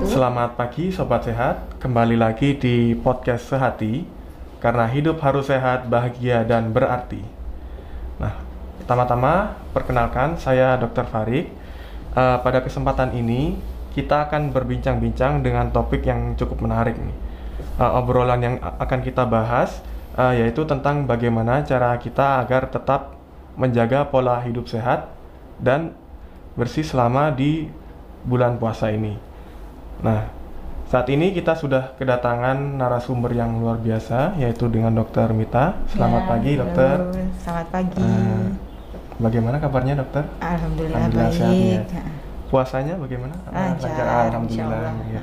Selamat pagi Sobat Sehat, kembali lagi di podcast Sehati, karena hidup harus sehat, bahagia, dan berarti. Nah, pertama-tama perkenalkan saya Dr. Farik. Pada kesempatan ini kita akan berbincang-bincang dengan topik yang cukup menarik nih. Obrolan yang akan kita bahas yaitu tentang bagaimana cara kita agar tetap menjaga pola hidup sehat dan bersih selama di bulan puasa ini. Nah, saat ini kita sudah kedatangan narasumber yang luar biasa, yaitu dengan Dr. Mita. Selamat pagi, Dokter. Selamat pagi. Bagaimana kabarnya, Dokter? Alhamdulillah baik. Sehat, ya. Puasanya bagaimana? Lancar, Alhamdulillah. Ya.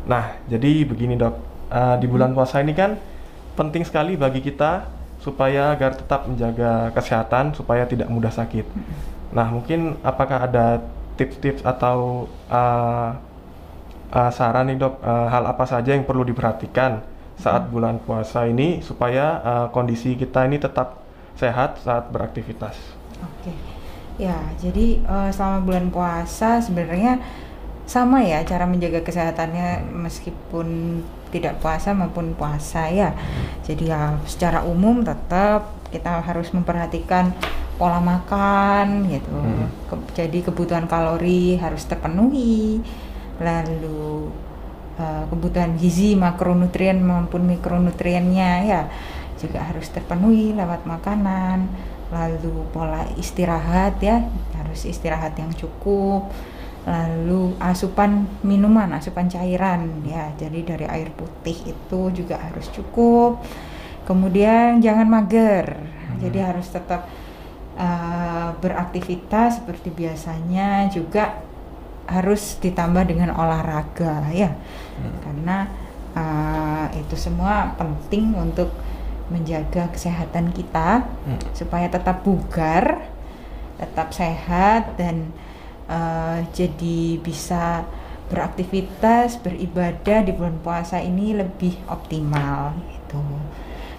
Nah, jadi begini, Dok. Di bulan puasa ini kan penting sekali bagi kita supaya agar tetap menjaga kesehatan, supaya tidak mudah sakit. Nah, mungkin apakah ada tips-tips atau saran nih, Dok, hal apa saja yang perlu diperhatikan saat bulan puasa ini supaya kondisi kita ini tetap sehat saat beraktivitas? Oke. Ya, jadi selama bulan puasa sebenarnya sama ya cara menjaga kesehatannya meskipun tidak puasa maupun puasa ya. Jadi ya secara umum tetap kita harus memperhatikan pola makan gitu. Jadi kebutuhan kalori harus terpenuhi. Lalu kebutuhan gizi, makronutrien maupun mikronutriennya ya juga harus terpenuhi lewat makanan. Lalu pola istirahat ya, harus istirahat yang cukup. Lalu asupan minuman, asupan cairan ya, jadi dari air putih itu juga harus cukup. Kemudian jangan mager, jadi harus tetap beraktivitas seperti biasanya, juga harus ditambah dengan olahraga ya, karena itu semua penting untuk menjaga kesehatan kita supaya tetap bugar, tetap sehat, dan jadi bisa beraktivitas, beribadah di bulan puasa ini lebih optimal gitu.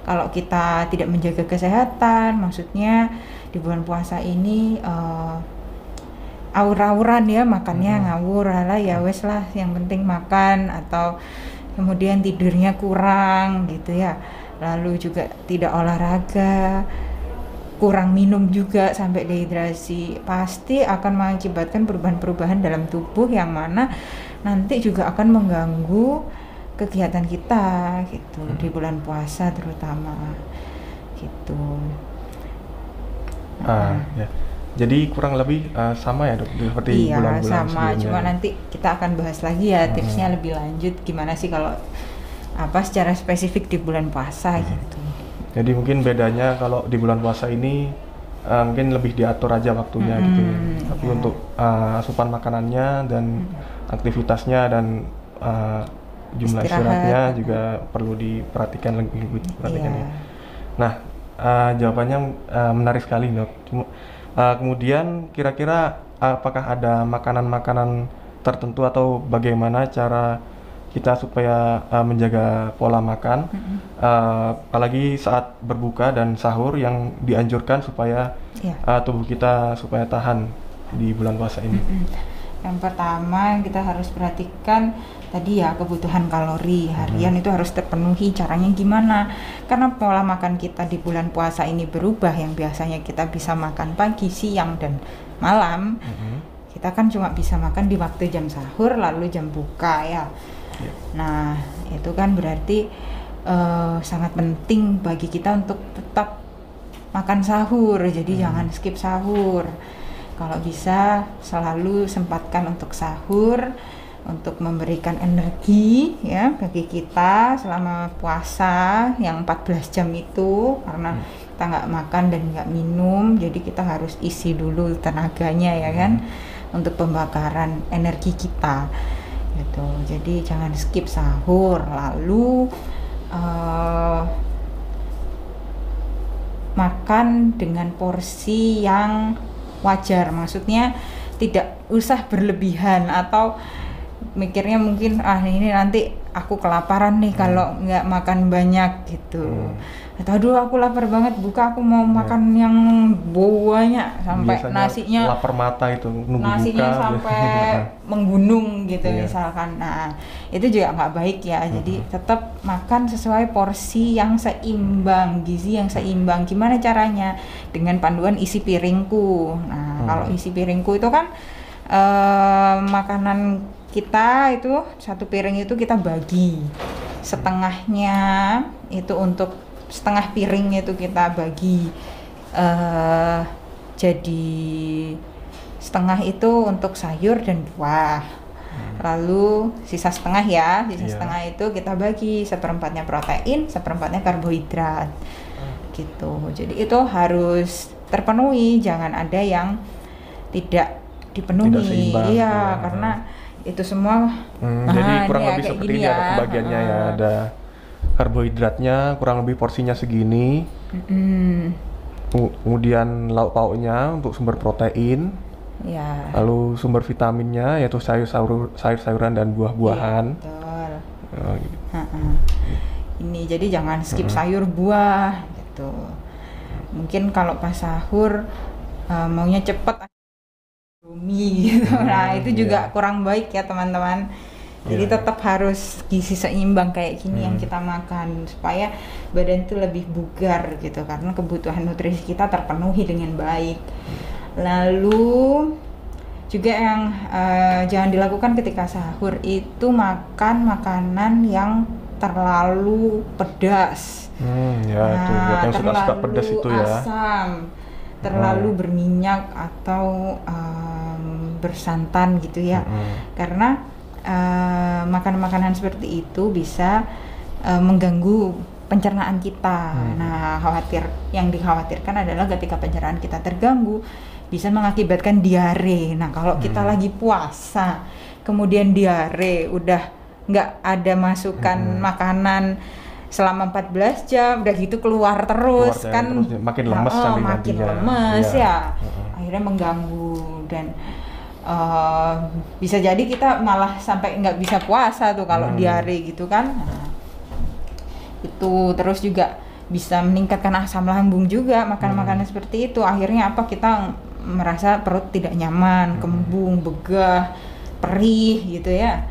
Kalau kita tidak menjaga kesehatan, maksudnya di bulan puasa ini aur-auran ya, makannya ngawur lah ya wes lah, yang penting makan, atau kemudian tidurnya kurang gitu ya, lalu juga tidak olahraga, kurang minum juga sampai dehidrasi, pasti akan mengakibatkan perubahan-perubahan dalam tubuh yang mana nanti juga akan mengganggu kegiatan kita gitu di bulan puasa terutama gitu. Ya. Jadi kurang lebih sama ya, Dok, seperti bulan-bulan sama, sebelumnya. Cuma nanti kita akan bahas lagi ya tipsnya lebih lanjut gimana sih kalau secara spesifik di bulan puasa gitu. Jadi mungkin bedanya kalau di bulan puasa ini mungkin lebih diatur aja waktunya gitu. Tapi untuk asupan makanannya dan aktivitasnya dan jumlah istirahatnya juga perlu diperhatikan lebih ya. Nah, jawabannya menarik sekali, Dok. Kemudian kira-kira apakah ada makanan-makanan tertentu atau bagaimana cara kita supaya menjaga pola makan, apalagi saat berbuka dan sahur yang dianjurkan supaya tubuh kita supaya tahan di bulan puasa ini? Yang pertama kita harus perhatikan tadi ya, kebutuhan kalori harian itu harus terpenuhi. Caranya gimana? Karena pola makan kita di bulan puasa ini berubah, yang biasanya kita bisa makan pagi, siang, dan malam, kita kan cuma bisa makan di waktu jam sahur lalu jam buka ya. Nah itu kan berarti sangat penting bagi kita untuk tetap makan sahur, jadi jangan skip sahur. Kalau bisa selalu sempatkan untuk sahur, untuk memberikan energi ya bagi kita selama puasa yang 14 jam itu, karena kita nggak makan dan nggak minum, jadi kita harus isi dulu tenaganya ya kan, untuk pembakaran energi kita gitu. Jadi jangan skip sahur. Lalu makan dengan porsi yang wajar, maksudnya tidak usah berlebihan atau mikirnya mungkin ini nanti aku kelaparan nih kalau nggak makan banyak gitu. aduh aku lapar banget, buka aku mau makan yang banyak sampai Biasanya nasinya lapar mata itu nunggu nasinya buka. sampai menggunung gitu Iya. misalkan. Nah itu juga nggak baik ya. Jadi tetap makan sesuai porsi yang seimbang, gizi yang seimbang. Gimana caranya? Dengan panduan isi piringku. Nah kalau isi piringku itu kan makanan kita itu satu piring itu kita bagi setengahnya, itu untuk setengah piring itu kita bagi jadi setengah itu untuk sayur dan buah, lalu sisa setengah ya, setengah itu kita bagi seperempatnya protein, seperempatnya karbohidrat gitu. Jadi itu harus terpenuhi, jangan ada yang tidak dipenuhi. Tidak seimbang, iya ya. Karena itu semua Jadi kurang ini ya, lebih kayak seperti gini ini ada pembagiannya ya, ada karbohidratnya kurang lebih porsinya segini, kemudian lauk pauknya untuk sumber protein, ya. lalu sumber vitaminnya yaitu sayur-sayuran dan buah-buahan. Betul. Gitu. Ini jadi jangan skip sayur buah gitu. Mungkin kalau pas sahur maunya cepet Indomie gitu. Nah itu juga kurang baik ya teman-teman. Jadi tetap harus gizi seimbang kayak gini yang kita makan supaya badan itu lebih bugar gitu, karena kebutuhan nutrisi kita terpenuhi dengan baik. Lalu juga yang jangan dilakukan ketika sahur itu makan makanan yang terlalu pedas. Ya itu buat yang suka pedas itu ya. Asam, terlalu berminyak atau bersantan gitu ya. Karena makanan-makanan seperti itu bisa mengganggu pencernaan kita. Nah, yang dikhawatirkan adalah ketika pencernaan kita terganggu bisa mengakibatkan diare. Nah, kalau kita lagi puasa, kemudian diare, udah nggak ada masukan makanan selama 14 jam, udah gitu keluar terus kan terus, makin lemes makin lemes ya. Akhirnya mengganggu dan bisa jadi kita malah sampai nggak bisa puasa tuh kalau diare gitu kan. Nah, itu terus juga bisa meningkatkan asam lambung juga makan-makanan seperti itu. Akhirnya apa, kita merasa perut tidak nyaman, kembung, begah, perih gitu ya.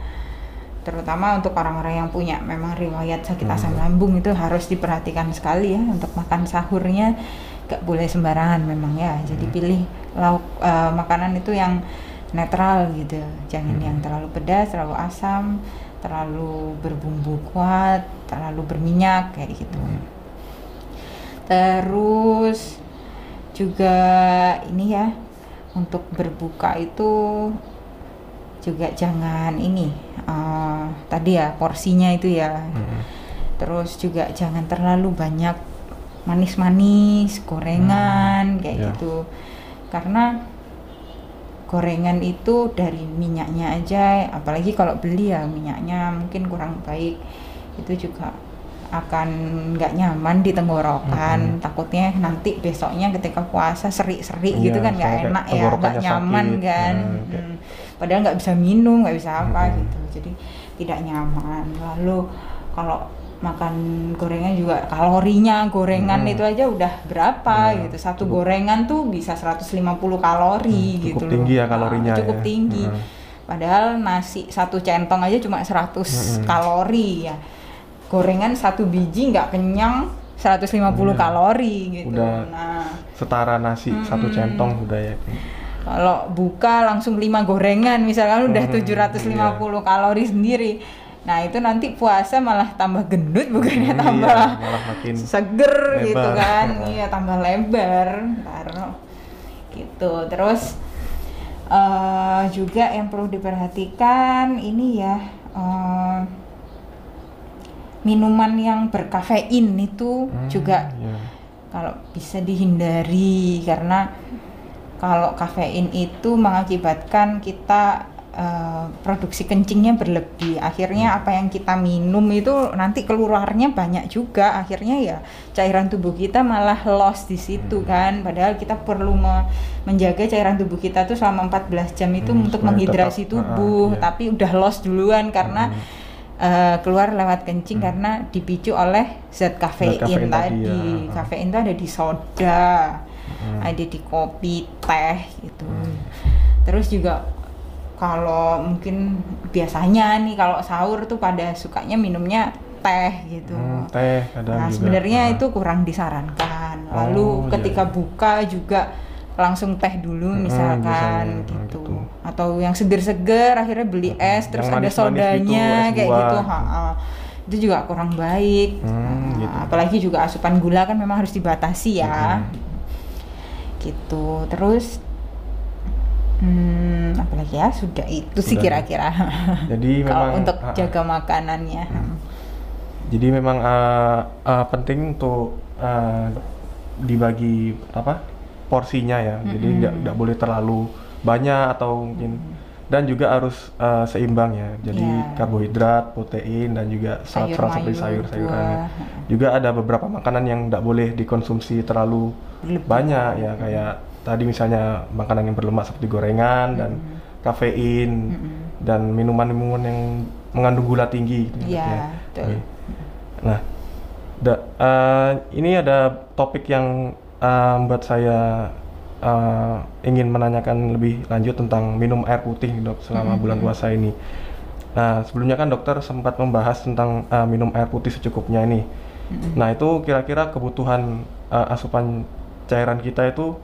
Terutama untuk orang-orang yang punya memang riwayat sakit asam lambung itu harus diperhatikan sekali ya untuk makan sahurnya, gak boleh sembarangan memang ya. Jadi pilih lauk makanan itu yang netral gitu, jangan yang terlalu pedas, terlalu asam, terlalu berbumbu kuat, terlalu berminyak kayak gitu. Terus juga ini ya, untuk berbuka itu juga jangan ini tadi ya porsinya itu ya. Terus juga jangan terlalu banyak manis-manis, gorengan kayak gitu, karena gorengan itu dari minyaknya aja, apalagi kalau beli ya minyaknya mungkin kurang baik, itu juga akan nggak nyaman di tenggorokan. Takutnya nanti besoknya ketika puasa seri-seri gitu kan, nggak enak ya, nggak nyaman sakit, kan. Padahal nggak bisa minum, nggak bisa apa gitu, jadi tidak nyaman. Lalu kalau makan gorengan juga kalorinya gorengan itu aja udah berapa gitu, satu gorengan tuh bisa 150 kalori gitu cukup tinggi ya kalorinya, cukup tinggi. Padahal nasi satu centong aja cuma 100 kalori ya, gorengan satu biji nggak kenyang 150 kalori gitu. Udah setara nasi satu centong udah ya. Kalau buka langsung 5 gorengan misalkan udah 750 kalori sendiri. Nah itu nanti puasa malah tambah gendut bukannya tambah malah makin seger lebar. Gitu kan. Iya, tambah lebar karena gitu. Terus juga yang perlu diperhatikan ini ya, minuman yang berkafein itu juga kalau bisa dihindari, karena kalau kafein itu mengakibatkan kita produksi kencingnya berlebih. Akhirnya apa yang kita minum itu nanti keluarnya banyak juga. Akhirnya ya cairan tubuh kita malah loss di situ kan. Padahal kita perlu menjaga cairan tubuh kita tuh selama 14 jam itu untuk menghidrasi tubuh. Tapi udah loss duluan karena keluar lewat kencing karena dipicu oleh zat kafein tadi. Kafein itu ada di soda, ada di kopi, teh gitu. Terus juga kalau mungkin biasanya nih kalau sahur tuh pada sukanya minumnya teh gitu. Teh kadang nah, juga. Sebenarnya itu kurang disarankan. Lalu ketika buka juga langsung teh dulu misalkan gitu. Atau yang seger-seger akhirnya beli es terus ada sodanya gitu, kayak gitu. Itu juga kurang baik. Gitu. Apalagi juga asupan gula kan memang harus dibatasi ya. Gitu. Terus apalagi ya sudah itu sih kira-kira. Jadi kalau memang untuk jaga makanannya. Jadi memang penting untuk dibagi porsinya ya. Jadi nggak boleh terlalu banyak atau mungkin dan juga harus seimbang ya. Jadi karbohidrat, protein dan juga serat-serat seperti sayur-sayuran. Juga ada beberapa makanan yang nggak boleh dikonsumsi terlalu banyak ya, kayak tadi misalnya makanan yang berlemak seperti gorengan dan kafein dan minuman-minuman yang mengandung gula tinggi. Iya, betul. Nah, ini ada topik yang membuat saya ingin menanyakan lebih lanjut tentang minum air putih, Dok, selama bulan puasa ini. Nah, sebelumnya kan dokter sempat membahas tentang minum air putih secukupnya ini. Nah, itu kira-kira kebutuhan asupan cairan kita itu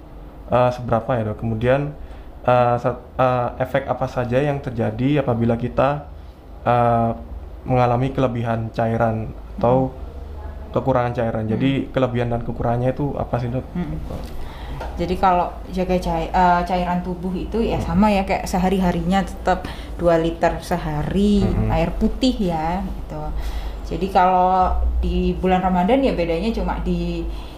seberapa ya, Dok? Kemudian efek apa saja yang terjadi apabila kita mengalami kelebihan cairan atau kekurangan cairan. Jadi kelebihan dan kekurangannya itu apa sih, Dok? Jadi kalau jaga cairan tubuh itu ya sama ya kayak sehari-harinya tetap 2 liter sehari air putih ya gitu. Jadi kalau di bulan Ramadan ya bedanya cuma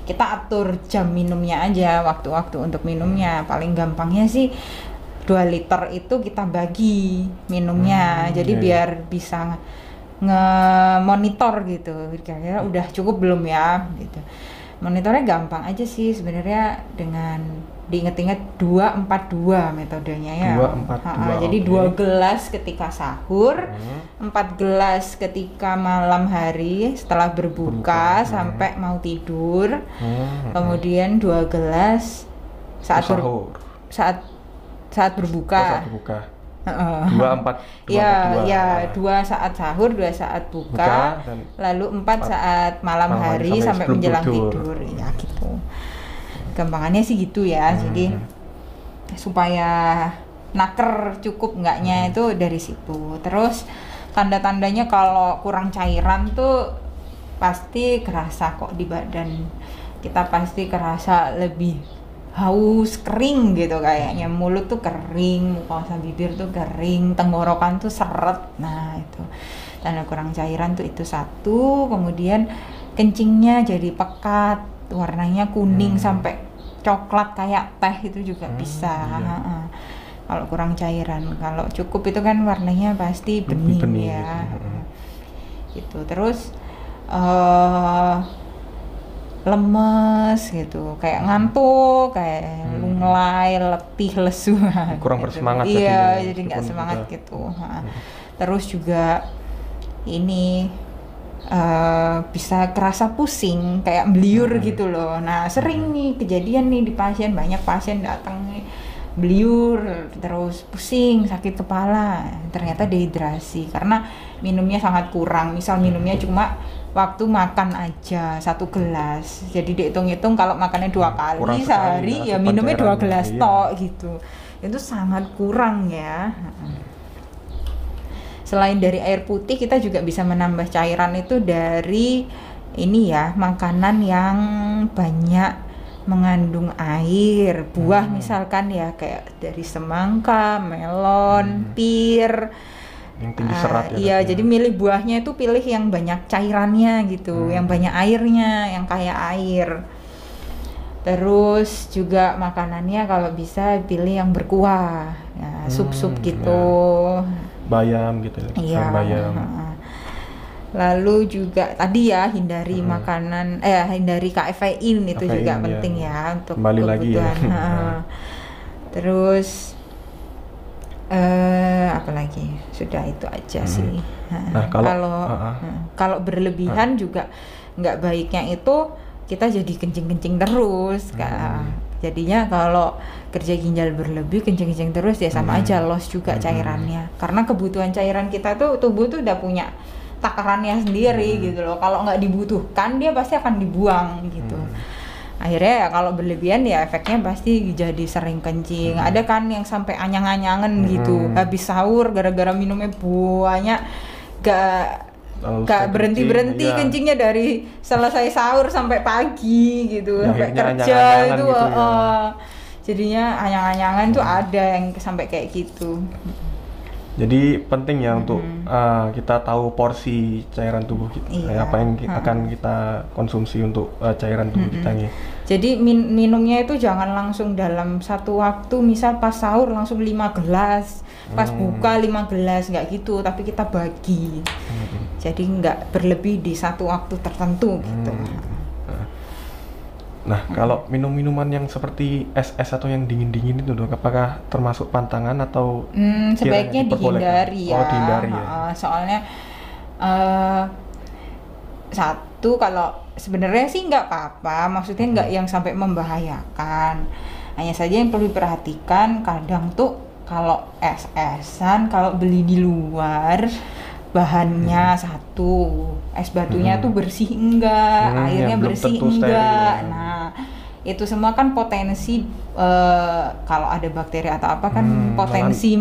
kita atur jam minumnya aja, waktu-waktu untuk minumnya. Paling gampangnya sih 2 liter itu kita bagi minumnya. Jadi biar bisa nge-monitor gitu. Kira-kira udah cukup belum ya gitu. Monitornya gampang aja sih sebenarnya dengan diinget-inget 2-4-2 metodenya ya. 2-4-2. Jadi 2 gelas ketika sahur, 4 gelas ketika malam hari setelah berbuka sampai mau tidur. Kemudian 2 gelas saat berbuka. Saat berbuka. 2-4. Ya, 2 saat sahur, 2 saat buka, lalu 4 saat malam hari sampai menjelang tidur. Ya gitu. Gampangannya sih gitu ya. Jadi supaya naker cukup enggaknya itu dari situ. Terus tanda-tandanya kalau kurang cairan tuh pasti kerasa kok di badan. Kita pasti kerasa lebih haus, kering gitu kayaknya. Mulut tuh kering, mukosa bibir tuh kering, tenggorokan tuh seret. Nah, itu tanda kurang cairan tuh itu satu. Kemudian kencingnya jadi pekat, warnanya kuning sampai coklat kayak teh itu juga bisa. Kalau kurang cairan, kalau cukup itu kan warnanya pasti bening ya. Gitu. Terus lemes gitu, kayak ngantuk, kayak lunglai, letih, lesu. Kurang gitu. bersemangat. Iya, jadi nggak semangat gitu. Terus juga ini bisa kerasa pusing, kayak beliur gitu loh. Nah, sering nih kejadian nih di pasien, banyak pasien datang nih beliur, terus pusing, sakit kepala. Ternyata dehidrasi karena minumnya sangat kurang. Misal minumnya cuma waktu makan aja 1 gelas. Jadi dihitung-hitung kalau makannya 2 kali sehari ya minumnya 2 gelas tok gitu. Itu sangat kurang ya. Selain dari air putih, kita juga bisa menambah cairan itu dari ini ya, makanan yang banyak mengandung air. Buah misalkan ya kayak dari semangka, melon, pir. Yang tinggi serat ya. Iya, jadi milih buahnya itu pilih yang banyak cairannya gitu, yang banyak airnya, yang kaya air. Terus juga makanannya kalau bisa pilih yang berkuah, ya, sup-sup gitu. Bayam gitu, iya, bayam. Lalu juga tadi ya hindari makanan, hindari kafein itu juga penting ya untuk kembali kebutuhan. Lagi ya. Terus Apalagi sudah itu aja sih. Nah, Kalau berlebihan juga nggak baiknya itu kita jadi kencing-kencing terus. Jadinya kalau kerja ginjal berlebih, kencing-kencing terus ya sama aja loss juga cairannya. Karena kebutuhan cairan kita tuh, tubuh tuh udah punya takarannya sendiri gitu loh. Kalau nggak dibutuhkan dia pasti akan dibuang gitu. Akhirnya ya kalau berlebihan ya efeknya pasti jadi sering kencing. Ada kan yang sampai anyang-anyangan gitu. Habis sahur gara-gara minumnya banyak gak berhenti kencingnya dari selesai sahur sampai pagi gitu, sampai kerja itu gitu jadinya anyang-anyangan tuh ada yang sampai kayak gitu. Jadi penting ya untuk kita tahu porsi cairan tubuh kita, apa yang akan kita konsumsi untuk cairan tubuh kita nih. Jadi minumnya itu jangan langsung dalam satu waktu, misal pas sahur langsung 5 gelas, pas buka 5 gelas, nggak gitu, tapi kita bagi. Jadi nggak berlebih di satu waktu tertentu gitu. Nah, kalau minum-minuman yang seperti es-es atau yang dingin-dingin itu dok, apakah termasuk pantangan atau sebaiknya dihindari ya? Dihindari ya. Soalnya satu, kalau sebenarnya sih nggak apa-apa, maksudnya nggak yang sampai membahayakan. Hanya saja yang perlu diperhatikan kadang tuh kalau es-esan kalau beli di luar bahannya satu, es batunya tuh bersih enggak, airnya bersih enggak. Nah, itu semua kan potensi kalau ada bakteri atau apa kan potensi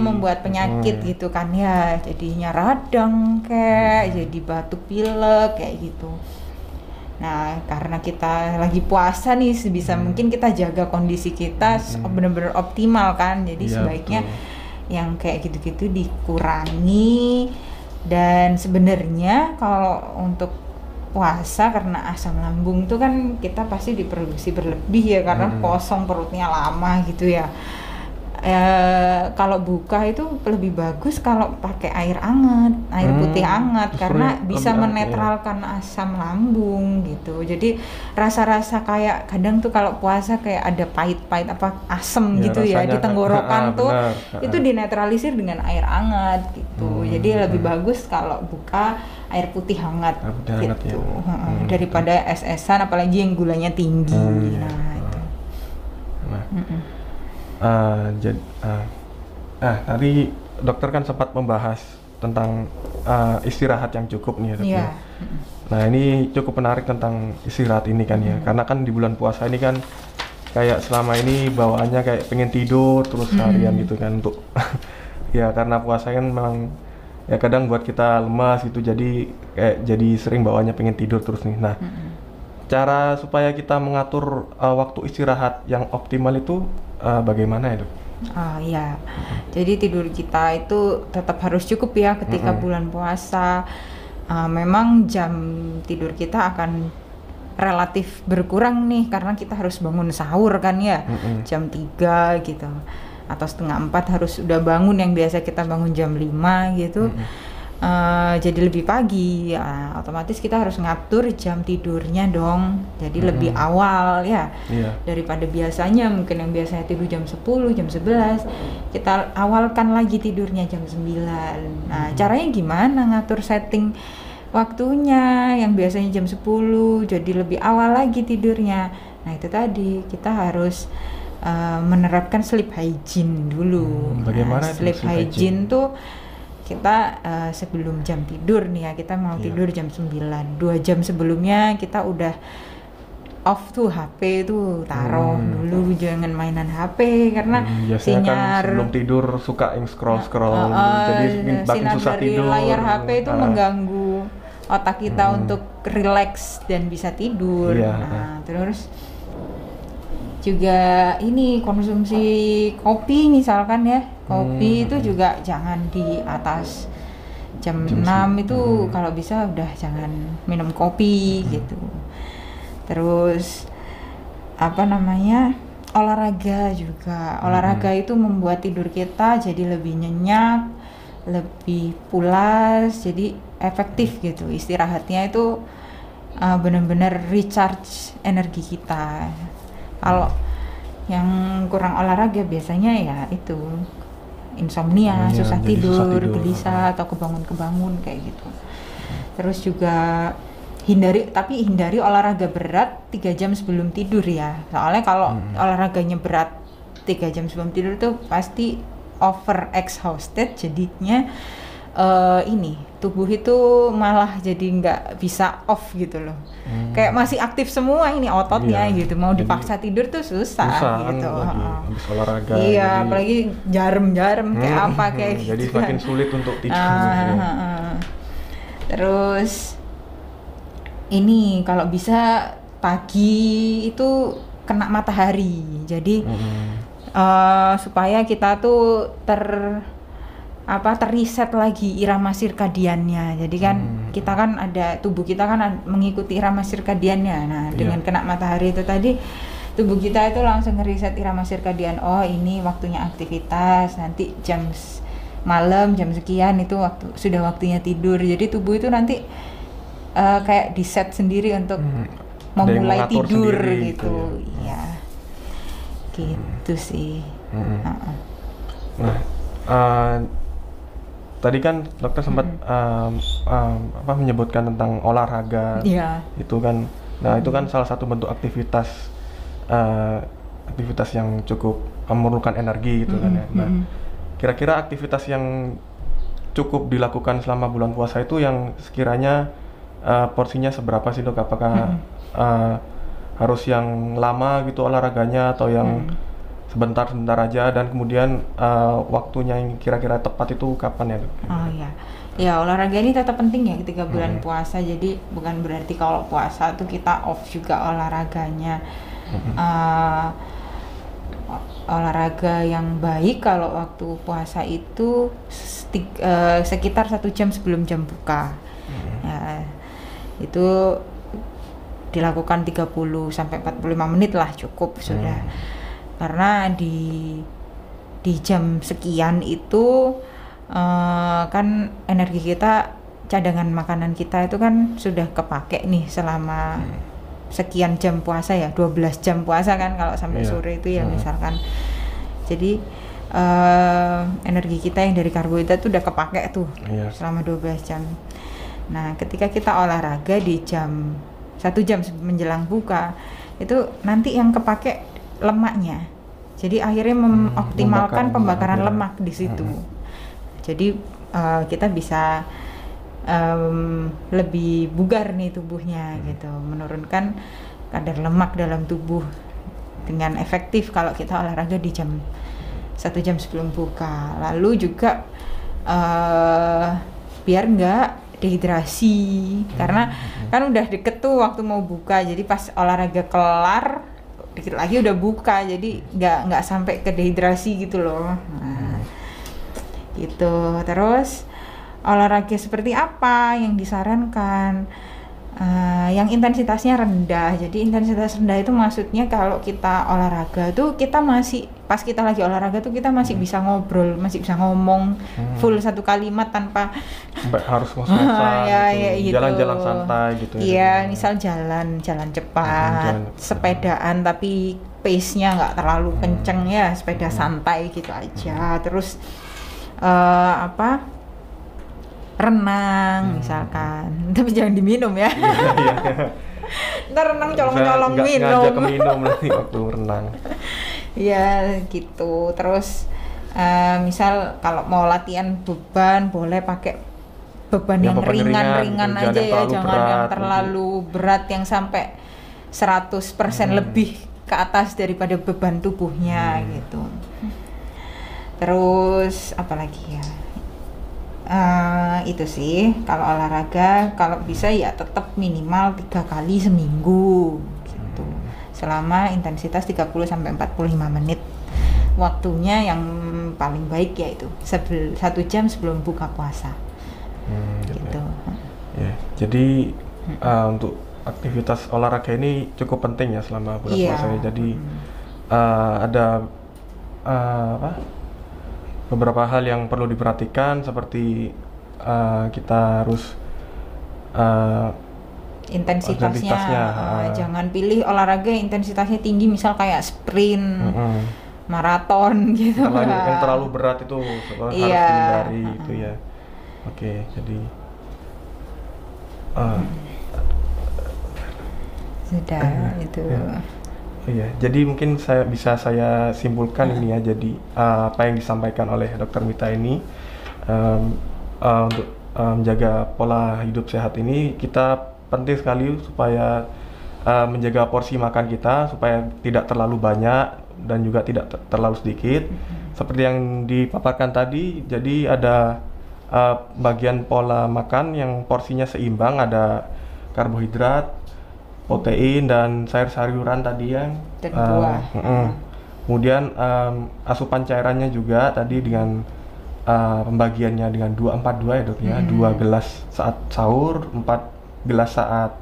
membuat penyakit gitu kan ya. Jadinya radang jadi batuk pilek kayak gitu. Nah, karena kita lagi puasa nih, sebisa mungkin kita jaga kondisi kita benar-benar optimal kan. Jadi sebaiknya yang kayak gitu-gitu dikurangi. Dan sebenarnya kalau untuk puasa karena asam lambung tuh kan kita pasti diproduksi berlebih ya karena kosong perutnya lama gitu ya. Kalau buka itu lebih bagus kalau pakai air hangat, air putih hangat karena bisa menetralkan asam lambung gitu. Jadi rasa-rasa kayak kadang tuh kalau puasa kayak ada pahit-pahit apa asem gitu ya di tenggorokan tuh itu dinetralisir dengan air hangat gitu. Jadi lebih bagus kalau buka air putih hangat gitu daripada es-esan apalagi yang gulanya tinggi. Tadi dokter kan sempat membahas tentang istirahat yang cukup nih ya dok. Nah ini cukup menarik tentang istirahat ini kan ya, karena kan di bulan puasa ini kan kayak selama ini bawaannya kayak pengen tidur terus harian gitu kan untuk ya karena puasa kan memang ya kadang buat kita lemas gitu, jadi kayak jadi sering bawaannya pengen tidur terus nih. Nah cara supaya kita mengatur waktu istirahat yang optimal itu bagaimana ya dok? Jadi tidur kita itu tetap harus cukup ya ketika bulan puasa. Memang jam tidur kita akan relatif berkurang nih karena kita harus bangun sahur kan ya, jam 3 gitu atau setengah 4 harus udah bangun, yang biasa kita bangun jam 5 gitu. Jadi lebih pagi ya, otomatis kita harus ngatur jam tidurnya dong, jadi lebih awal ya daripada biasanya. Mungkin yang biasanya tidur jam 10, jam 11 kita awalkan lagi tidurnya jam 9. Nah caranya gimana ngatur setting waktunya yang biasanya jam 10 jadi lebih awal lagi tidurnya. Nah itu tadi kita harus menerapkan sleep hygiene dulu. Bagaimana sleep hygiene tuh kita sebelum jam tidur nih ya, kita mau tidur jam 9, 2 jam sebelumnya kita udah off tuh HP tuh, taruh dulu, jangan mainan HP karena sinar kan sebelum tidur suka yang scroll jadi makin susah dari tidur. Layar HP itu mengganggu otak kita untuk relax dan bisa tidur. Terus juga ini konsumsi kopi misalkan ya, kopi itu juga jangan di atas jam 6 itu kalau bisa udah jangan minum kopi gitu. Terus olahraga juga, olahraga itu membuat tidur kita jadi lebih nyenyak, lebih pulas, jadi efektif gitu. Istirahatnya itu benar-benar recharge energi kita. Kalau Yang kurang olahraga biasanya ya itu insomnia, susah tidur, gelisah atau kebangun-kebangun kayak gitu. Terus juga hindari olahraga berat 3 jam sebelum tidur ya. Soalnya kalau olahraganya berat 3 jam sebelum tidur tuh pasti over exhausted, jadinya tubuh itu malah jadi nggak bisa off gitu loh. Kayak masih aktif semua ini ototnya gitu. Mau dipaksa tidur tuh susah gitu. Habis olahraga. Iya, apalagi jarum-jarum kayak apa kayak gitu. Jadi semakin sulit untuk tidur. Terus ini kalau bisa pagi itu kena matahari, jadi supaya kita tuh terreset lagi irama sirkadiannya. Jadi kan kita kan ada, tubuh kita kan mengikuti irama sirkadiannya. Nah dengan kena matahari itu tadi tubuh kita itu langsung ngeriset irama sirkadian. Oh ini waktunya aktivitas, nanti malam jam sekian itu sudah waktunya tidur. Jadi tubuh itu nanti kayak di set sendiri untuk memulai tidur sendiri, gitu ya. Gitu sih. Nah tadi kan dokter sempat menyebutkan tentang olahraga itu kan. Nah itu kan salah satu bentuk aktivitas yang cukup memerlukan energi gitu kan ya. Nah kira-kira aktivitas yang cukup dilakukan selama bulan puasa itu yang sekiranya porsinya seberapa sih dok? Apakah harus yang lama gitu olahraganya atau yang sebentar-sebentar aja, dan kemudian waktunya yang kira-kira tepat itu kapan ya dok? Oh iya, ya olahraga ini tetap penting ya ketika bulan puasa. Jadi bukan berarti kalau puasa tuh kita off juga olahraganya. Olahraga yang baik kalau waktu puasa itu sekitar 1 jam sebelum jam buka. Ya, itu dilakukan 30 sampai 45 menit lah cukup sudah. Karena di jam sekian itu kan energi kita, cadangan makanan kita itu kan sudah kepake nih selama sekian jam puasa ya, 12 jam puasa kan kalau sampai sore itu ya misalkan. Jadi energi kita yang dari karbohidrat itu udah kepake tuh selama 12 jam. Nah ketika kita olahraga di 1 jam menjelang buka, itu nanti yang kepake lemaknya. Jadi akhirnya mengoptimalkan pembakaran lemak di situ. Jadi kita bisa lebih bugar nih tubuhnya gitu, menurunkan kadar lemak dalam tubuh dengan efektif kalau kita olahraga di 1 jam sebelum buka. Lalu juga biar nggak dehidrasi, karena kan udah deket tuh waktu mau buka, jadi pas olahraga kelar dikit lagi udah buka, jadi nggak sampai ke dehidrasi gitu loh. Nah, gitu. Terus olahraga seperti apa yang disarankan? Yang intensitasnya rendah. Jadi intensitas rendah itu maksudnya kalau kita olahraga tuh kita masih, pas kita lagi olahraga tuh kita masih bisa ngobrol, masih bisa ngomong full satu kalimat tanpa harus ngos-ngosan gitu. gitu. Jalan-jalan santai gitu ya. Iya, misal jalan cepat, sepedaan tapi pace-nya nggak terlalu kenceng ya, sepeda santai gitu aja. Terus renang misalkan, tapi jangan diminum ya. Ntar renang colong-colong minum. Ngajak ke minum nanti waktu renang. Iya gitu. Terus misal kalau mau latihan beban boleh pakai beban yang ringan-ringan aja ya, jangan yang terlalu berat yang sampai 100% lebih ke atas daripada beban tubuhnya gitu. Terus apalagi ya? Itu sih kalau olahraga, kalau bisa ya tetap minimal 3 kali seminggu gitu, selama intensitas 30 sampai 45 menit. Waktunya yang paling baik yaitu 1 jam sebelum buka puasa gitu. Ya, jadi untuk aktivitas olahraga ini cukup penting ya selama bulan puasa. Jadi ada beberapa hal yang perlu diperhatikan, seperti kita harus intensitasnya. Jangan pilih olahraga yang intensitasnya tinggi, misal kayak sprint, maraton gitu. Yang terlalu berat itu harus dihindari itu ya. Oke, jadi sudah itu. Iya, jadi mungkin saya simpulkan ini ya. Jadi apa yang disampaikan oleh Dr. Mita ini untuk menjaga pola hidup sehat ini, kita penting sekali supaya menjaga porsi makan kita supaya tidak terlalu banyak dan juga tidak terlalu sedikit. Seperti yang dipaparkan tadi, jadi ada bagian pola makan yang porsinya seimbang, ada karbohidrat, protein, dan sayur-sayuran tadi yang dan buah. Kemudian asupan cairannya juga tadi dengan pembagiannya dengan 2-4-2 ya dok ya, 2 gelas saat sahur, 4 gelas saat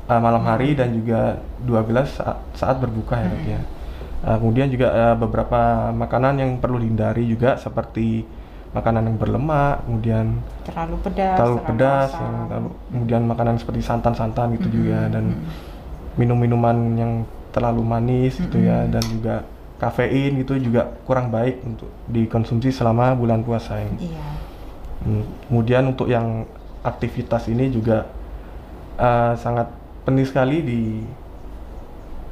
malam hari, dan juga 2 gelas saat berbuka ya dok ya. Kemudian juga beberapa makanan yang perlu dihindari juga, seperti makanan yang berlemak, kemudian terlalu pedas, kemudian makanan seperti santan-santan gitu juga, dan minum-minuman yang terlalu manis gitu ya, dan juga kafein gitu juga kurang baik untuk dikonsumsi selama bulan puasa ini. Kemudian untuk yang aktivitas ini juga sangat penting sekali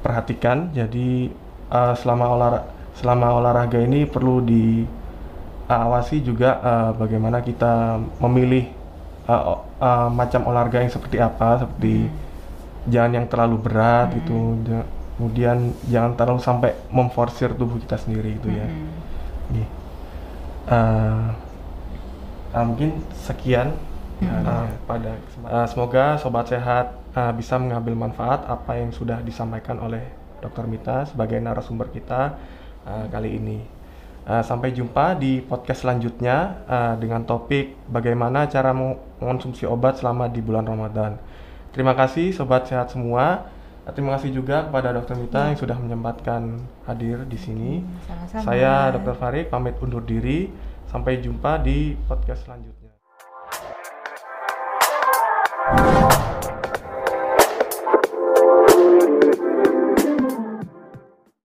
diperhatikan. Jadi selama olahraga ini perlu diawasi juga bagaimana kita memilih macam olahraga yang seperti apa, seperti jangan yang terlalu berat gitu, kemudian jangan terlalu sampai memforsir tubuh kita sendiri gitu ya. Mungkin sekian pada semoga sobat sehat bisa mengambil manfaat apa yang sudah disampaikan oleh Dr. Mita sebagai narasumber kita kali ini. Sampai jumpa di podcast selanjutnya dengan topik bagaimana cara mengonsumsi obat selama di bulan Ramadan. Terima kasih sobat sehat semua. Terima kasih juga kepada Dr. Mita yang sudah menyempatkan hadir di sini. Sama-sama. Saya Dr. Farid pamit undur diri. Sampai jumpa di podcast selanjutnya.